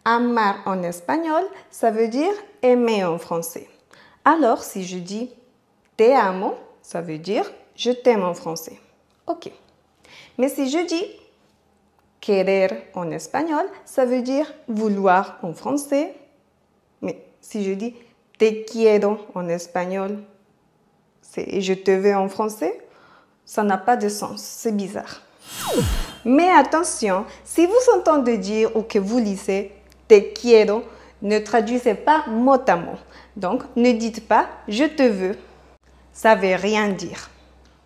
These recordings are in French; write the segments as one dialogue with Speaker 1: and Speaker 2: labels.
Speaker 1: Amar en espagnol, ça veut dire aimer en français. Alors, si je dis te amo, ça veut dire je t'aime en français. Ok. Mais si je dis querer en espagnol, ça veut dire vouloir en français. Mais si je dis te quiero en espagnol, c'est je te veux en français, ça n'a pas de sens, c'est bizarre. Mais attention, si vous entendez dire ou que vous lisez te quiero, ne traduisez pas mot à mot. Donc, ne dites pas je te veux. Ça ne veut rien dire.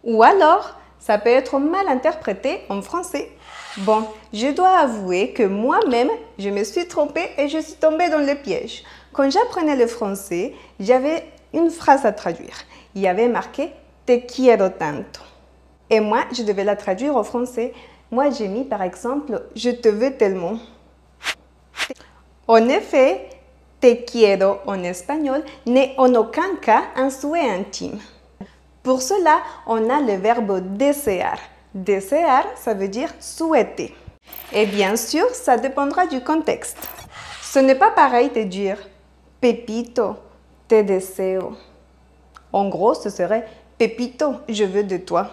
Speaker 1: Ou alors, ça peut être mal interprété en français. Bon, je dois avouer que moi-même, je me suis trompée et je suis tombée dans le piège. Quand j'apprenais le français, j'avais une phrase à traduire. Il y avait marqué « te quiero tanto ». Et moi, je devais la traduire au français. Moi, j'ai mis par exemple « je te veux tellement ». En effet, « te quiero » en espagnol n'est en aucun cas un souhait intime. Pour cela, on a le verbe « desear ». Desear, ça veut dire « souhaiter ». Et bien sûr, ça dépendra du contexte. Ce n'est pas pareil de dire « Pepito, te deseo ». En gros, ce serait « Pepito, je veux de toi ».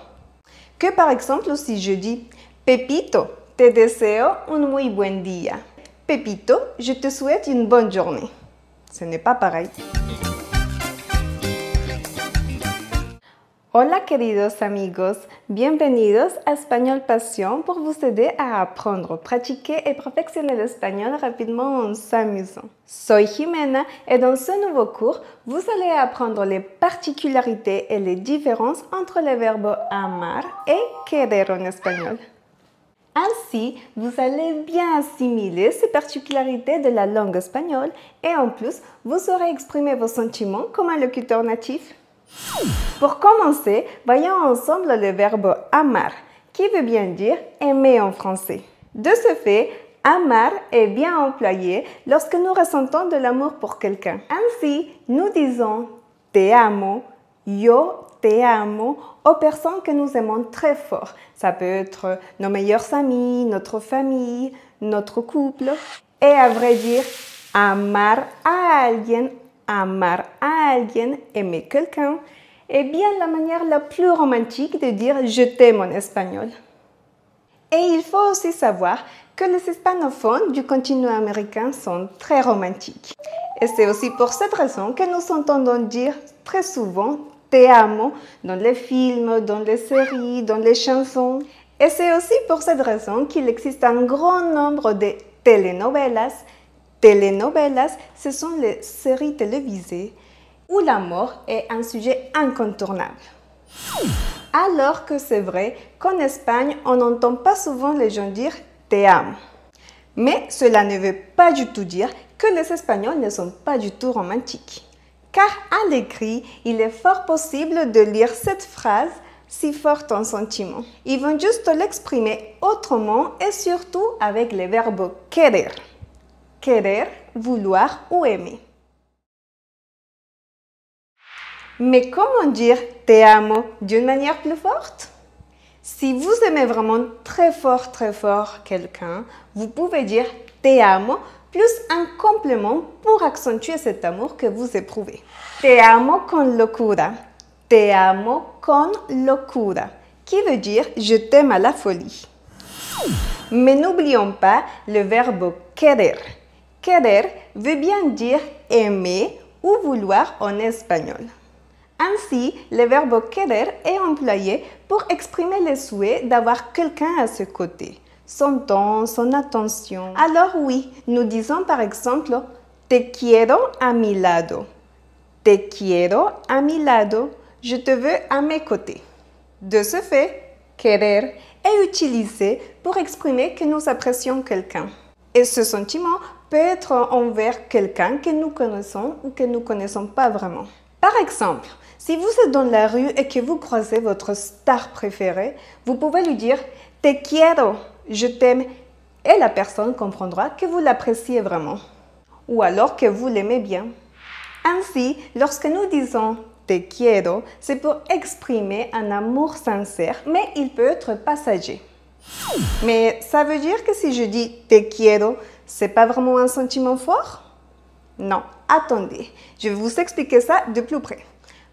Speaker 1: Que par exemple, si je dis « Pepito, te deseo un muy buen día ». Pepito, je te souhaite une bonne journée. Ce n'est pas pareil. Hola queridos amigos, bienvenidos à Espagnol Passion pour vous aider à apprendre, pratiquer et perfectionner l'espagnol rapidement en s'amusant. Soy Jimena et dans ce nouveau cours, vous allez apprendre les particularités et les différences entre les verbes amar et querer en espagnol. Ainsi, vous allez bien assimiler ces particularités de la langue espagnole et en plus, vous saurez exprimer vos sentiments comme un locuteur natif. Pour commencer, voyons ensemble le verbe amar, qui veut bien dire aimer en français. De ce fait, amar est bien employé lorsque nous ressentons de l'amour pour quelqu'un. Ainsi, nous disons te amo, yo te amo aux personnes que nous aimons très fort. Ça peut être nos meilleurs amis, notre famille, notre couple. Et à vrai dire, amar a alguien, aimer quelqu'un, est bien la manière la plus romantique de dire « je t'aime » en espagnol. Et il faut aussi savoir que les hispanophones du continent américain sont très romantiques. Et c'est aussi pour cette raison que nous entendons dire très souvent « te amo » dans les films, dans les séries, dans les chansons. Et c'est aussi pour cette raison qu'il existe un grand nombre de telenovelas. Telenovelas, ce sont les séries télévisées où l'amour est un sujet incontournable. Alors que c'est vrai qu'en Espagne, on n'entend pas souvent les gens dire « te amo ». Mais cela ne veut pas du tout dire que les Espagnols ne sont pas du tout romantiques. Car à l'écrit, il est fort possible de lire cette phrase si forte en sentiment. Ils vont juste l'exprimer autrement et surtout avec les verbes « querer ». Querer, vouloir ou aimer. Mais comment dire « te amo » d'une manière plus forte? Si vous aimez vraiment très fort quelqu'un, vous pouvez dire « te amo » plus un complément pour accentuer cet amour que vous éprouvez. Te amo con locura. Te amo con locura, qui veut dire « je t'aime à la folie ». Mais n'oublions pas le verbe « querer ». Querer veut bien dire aimer ou vouloir en espagnol. Ainsi, le verbe querer est employé pour exprimer le souhait d'avoir quelqu'un à ses côtés, son temps, son attention. Alors oui, nous disons par exemple « te quiero a mi lado ». Te quiero a mi lado, je te veux à mes côtés. De ce fait, querer est utilisé pour exprimer que nous apprécions quelqu'un. Et ce sentiment peut être envers quelqu'un que nous connaissons ou que nous ne connaissons pas vraiment. Par exemple, si vous êtes dans la rue et que vous croisez votre star préférée, vous pouvez lui dire « te quiero », je t'aime, et la personne comprendra que vous l'appréciez vraiment, ou alors que vous l'aimez bien. Ainsi, lorsque nous disons « te quiero », c'est pour exprimer un amour sincère, mais il peut être passager. Mais ça veut dire que si je dis « te quiero », c'est pas vraiment un sentiment fort? Non, attendez, je vais vous expliquer ça de plus près.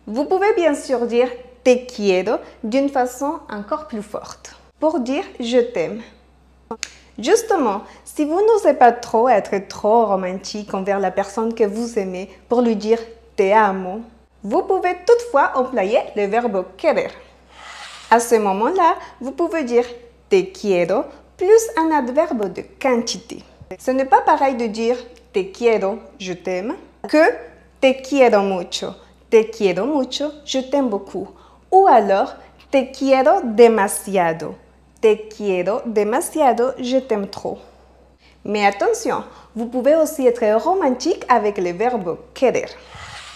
Speaker 1: Vous pouvez bien sûr dire te quiero d'une façon encore plus forte pour dire je t'aime. Justement, si vous n'osez pas trop être trop romantique envers la personne que vous aimez pour lui dire te amo, vous pouvez toutefois employer le verbe querer. À ce moment-là, vous pouvez dire te quiero plus un adverbe de quantité. Ce n'est pas pareil de dire te quiero, je t'aime, que te quiero mucho, je t'aime beaucoup. Ou alors te quiero demasiado, je t'aime trop. Mais attention, vous pouvez aussi être romantique avec le verbe querer.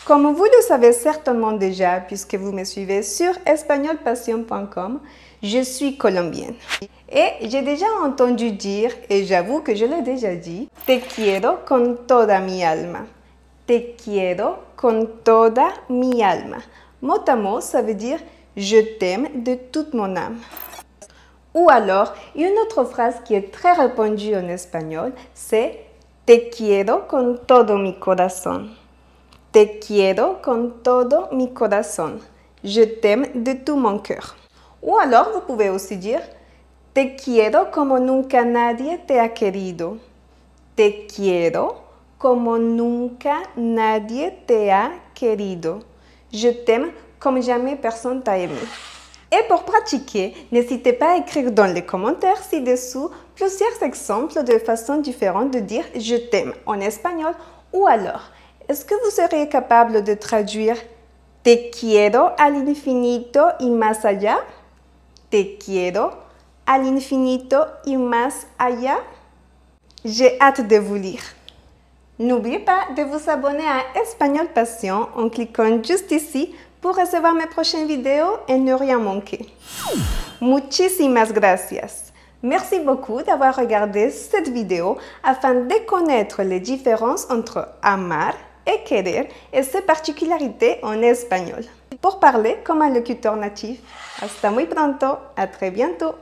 Speaker 1: Comme vous le savez certainement déjà, puisque vous me suivez sur espagnolpassion.com, je suis colombienne. Et j'ai déjà entendu dire, et j'avoue que je l'ai déjà dit, te quiero con toda mi alma. Te quiero con toda mi alma. Mot à mot, ça veut dire je t'aime de toute mon âme. Ou alors, une autre phrase qui est très répandue en espagnol, c'est te quiero con todo mi corazón. Te quiero con todo mi corazón. Je t'aime de tout mon cœur. Ou alors, vous pouvez aussi dire te quiero como nunca nadie te ha querido. Te quiero como nunca nadie te ha querido. Je t'aime comme jamais personne t'a aimé. Et pour pratiquer, n'hésitez pas à écrire dans les commentaires ci-dessous plusieurs exemples de façons différentes de dire je t'aime en espagnol. Ou alors, est-ce que vous seriez capable de traduire te quiero al infinito y más allá? Te quiero al infinito y más allá? J'ai hâte de vous lire. N'oubliez pas de vous abonner à Espagnol Passion en cliquant juste ici pour recevoir mes prochaines vidéos et ne rien manquer. Muchísimas gracias. Merci beaucoup d'avoir regardé cette vidéo afin de connaître les différences entre amar et querer et ses particularités en espagnol. Pour parler comme un locuteur natif. Hasta muy pronto. À très bientôt.